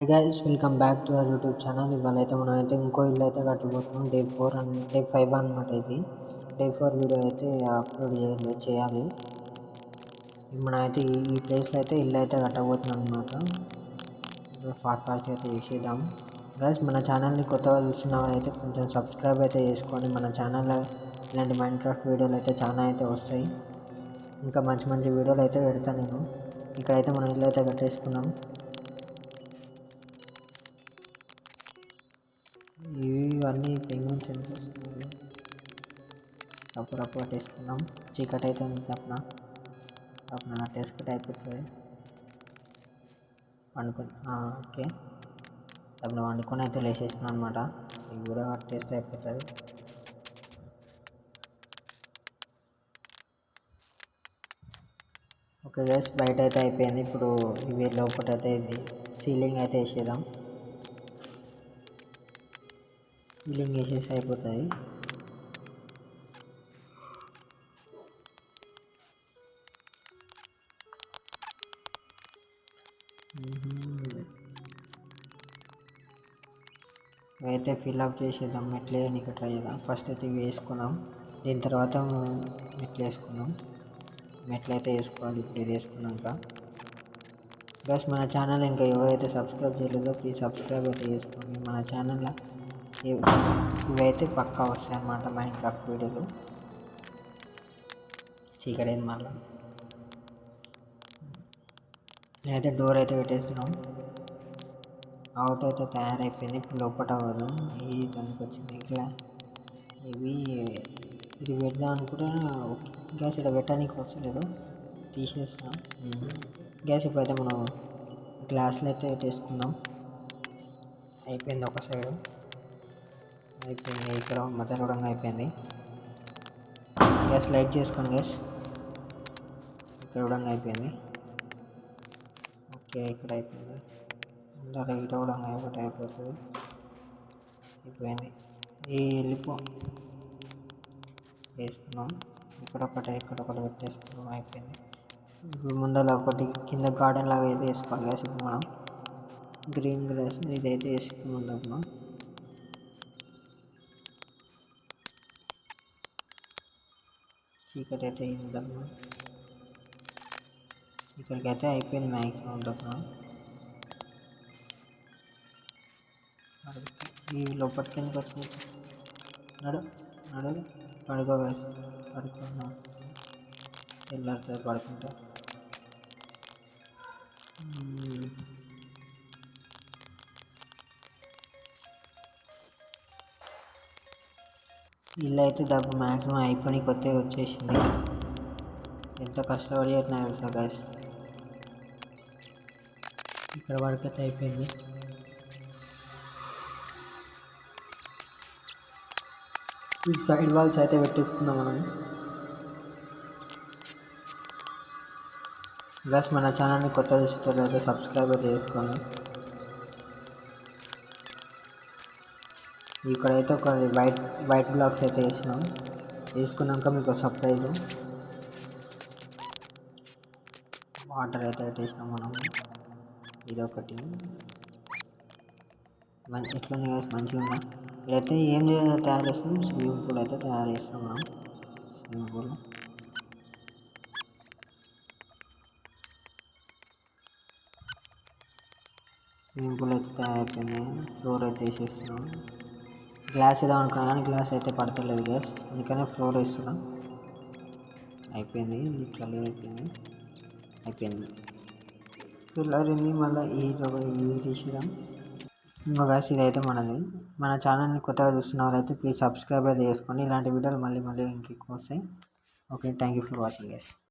Hey guys, welcome back to our YouTube channel. ఇవాళ అయితే మనం అయితే ఇంకో ఇల్లు అయితే కట్టబోతున్నాం. డే 5 అనమాట. ఇది డే 4 వీడియో అయితే అప్లోడ్ చేయాలి. మనం అయితే ఈ ప్లేస్లో అయితే ఇల్లు అయితే కట్టబోతున్నాం అనమాట. ఫాస్ట్ అయితే చేసేద్దాం గైస్. మన ఛానల్ని కొత్తగా చూస్తున్న వాళ్ళైతే కొంచెం సబ్స్క్రైబ్ అయితే చేసుకొని మన ఛానల్లో ఇలాంటి మైన్క్రాఫ్ట్ వీడియోలు అయితే చాలా అయితే వస్తాయి. ఇంకా మంచి మంచి వీడియోలు అయితే పెడతాను నేను. ఇక్కడైతే మనం ఇల్లు అయితే కట్టేసుకున్నాం. ఇవన్నీ పెంగ్విన్స్ ఎంత వస్తుంది అప్పుడు కట్టేసుకున్నాం. చీకటి అయితే ఉంది తప్పన కట్టేసుకుంటే అయిపోతుంది. ఓకే తప్పన వండుకొని అయితే లేచేసుకున్నాం అనమాట. ఇవి కూడా కట్టేస్తే అయిపోతుంది. ఓకే గైస్, బయట అయితే అయిపోయింది. ఇప్పుడు ఇవి లోపల అయితే ఇది సీలింగ్ అయితే వేసేద్దాం. సీలింగ్ వేసేసి అయిపోతుంది. అయితే ఫిల్అప్ చేసేద్దాం. మెట్లు వేయడానికి ట్రై చేద్దాం. ఫస్ట్ అయితే ఇవి వేసుకున్నాం. దీని తర్వాత మెట్లు వేసుకున్నాం. మెట్లు అయితే వేసుకోవాలి. ఇప్పుడు ఇది వేసుకున్నాక ప్లస్ మన ఛానల్ ఇంకా ఎవరైతే సబ్స్క్రైబ్ చేయలేదో ప్లీజ్ సబ్స్క్రైబ్ అయితే చేసుకోండి. మన ఛానల్లో ఇవైతే పక్కా వస్తాయి అన్నమాట, మైన్క్రాఫ్ట్ వీడియోలు. చీకడైంది మళ్ళీ. నేనైతే డోర్ అయితే పెట్టేస్తున్నాం. అవుట్ అయితే తయారైపోయింది. ఇప్పుడు లోపల అవ్వదు. ఇది దానికి వచ్చింది. ఇట్లా ఇది పెడదాం అనుకుంటే గ్యాస్ ఇక్కడ పెట్టడానికి వచ్చలేదు. తీసేస్తాం గ్యాస్. ఇప్పుడైతే మనం గ్లాసులు అయితే పెట్టేసుకుందాం. అయిపోయింది. ఒక సైడు అయిపోయింది. ఇక్కడ మధ్యలో కూడా అయిపోయింది. గ్యాస్ లైక్ చేసుకోండి గ్యాస్. ఇక్కడ కూడా అయిపోయింది. ఓకే ఇక్కడ అయిపోయింది. అందరూ ఇక్కడ కూడా ఒకటి అయిపోతుంది. అయిపోయింది. వెళ్ళిపో వేసుకున్నాం. ఇక్కడ ఒకటి పెట్టేసుకున్నాం. అయిపోయింది. ఇప్పుడు ముందర ఒకటి కింద గార్డెన్ లాగా అయితే వేసుకోవాలి గ్యాస్. ఇప్పుడు మనం గ్రీన్ గ్రాస్ ఇదైతే వేసుకుందాం. మనం చీకటి అయితే అయిందమ్మా. ఇక్కడికైతే అయిపోయింది మ్యాక్సిమం ఉంటుంది. ఈ లోపలికి ఎందుకు వచ్చింది? నడు పడుకో వేసి పడుకున్నా. తెల్లారితే పడుకుంటా. ఇల్లు అయితే డబ్బు మ్యాక్సిమం అయిపోయి కొత్తగా వచ్చేసింది. ఎంత కష్టపడి అట్లా తెలుసా గైస్. ఇక్కడ వరకు అయితే అయిపోయింది. ఈ సైడ్ వాల్స్ అయితే పెట్టేసుకుందాం మనం. ప్లస్ మన ఛానల్ని కొత్త చూసేటప్పుడు అయితే సబ్స్క్రైబ్ అయితే చేసుకోండి. ఇక్కడైతే ఒక వైట్ బ్లాక్స్ అయితే వేసినాం. వేసుకున్నాక మీకు సర్ప్రైజ్ వాటర్ అయితే వేసినాం మనం. ఇదొకటి ఎట్లుంది కదా, మంచిగా ఉందా. ఇక్కడైతే ఏం తయారు చేస్తున్నాం, స్విమ్మింగ్ పూల్ అయితే తయారు చేస్తున్నాం మనం. స్విమ్మింగ్ పూల్ అయితే తయారైపోయింది. ఫ్లోర్ అయితే వేసేస్తున్నాం. గ్లాస్ ఏదో అనుకున్నా కానీ గ్లాస్ అయితే పడతలేదు గ్యాస్, అందుకనే ఫ్లోర్ వేస్తున్నాం. అయిపోయింది. లిటరల్లీ అయిపోయింది. తెల్లారింది. మళ్ళీ ఇవి తీసేద్దాం. ఇంకో గ్యాస్ ఇదైతే మనది. మన ఛానల్ని కొత్తగా చూస్తున్న వాళ్ళైతే ప్లీజ్ సబ్స్క్రైబ్ అయితే చేసుకోండి. ఇలాంటి వీడియోలు మళ్ళీ ఇంకెక్కువ వస్తాయి. Okay, thank you for watching gas.